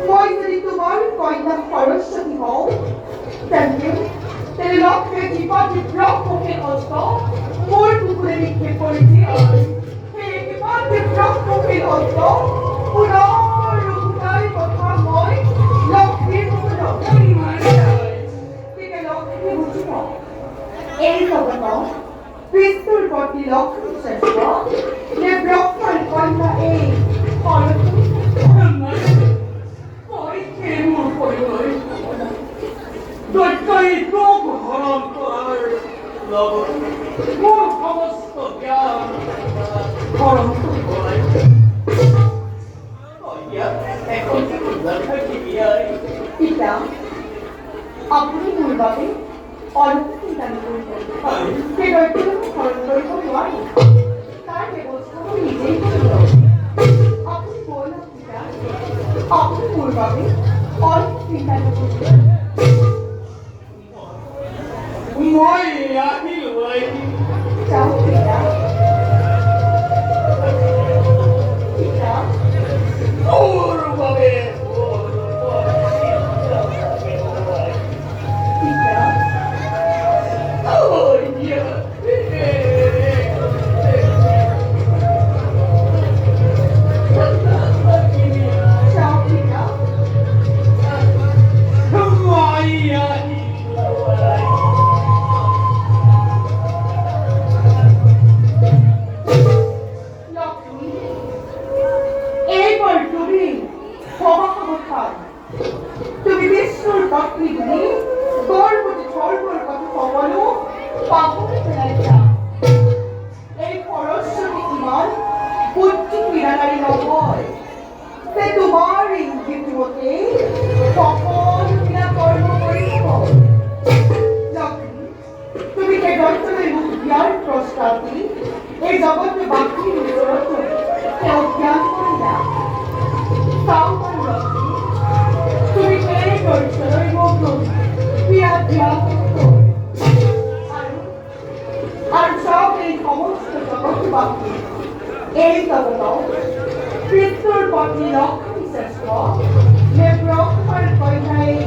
মই যদি তোমার কন্যা সরস্বতী হও, তেমনি তেলে লক্ষ্যে বিপদে ব্রহ্মকে হস্ত মোর পুকুরে নিক্ষেপ করেছি। হে বিপদে ব্রহ্মকে হস্ত পুনরুদ্ধার কথা নয়, লক্ষ্মীর পুনর থেকে লক্ষ্মী বুঝিব এই জগত বিস্তুর প্রতি লক্ষ্মী শ্রেষ্ঠ যে ব্রহ্মার কন্যা এই সমস্ত জ্ঞান হরণ এখন পিতা আপনি পূর্বাবে অল্প চিন্তা করবেন সে দৈত্যকে হরণ করিব নয়, তার ব্যবস্থা আমি নিজেই করিব। আপনি বললাম পিতা আপনি পূর্বাবে অল্প চিন্তা করবেন। যাও পিতা পিতা তুমি বিষ্ণুর পত্নী তুমি গর্ভবতী সর্বর কথা সকল পাপনে ফেলাইয়া এই সরস্বতী ইমান বুদ্ধি ক্রীড়াকারী নয়, সে তোমার এই জীবতে সকল ক্রিয়া কর্ম করিব। লক্ষ্মী তুমি কে দর্শনের মুখ দিয়ার প্রস্তাবটি এই জগতে বাকি বিচরত সে অজ্ঞান করিয়া সাউমান লক্ষ্মী তুমি এই দর্শনের মুখ ক্রিয়া দিয়া আর সব এই সমস্ত জগৎ বাকি এই জগত পিতৃর পত্নী লক্ষ্মী শ্রেষ্ঠ যে ব্রহ্মার কন্যা এই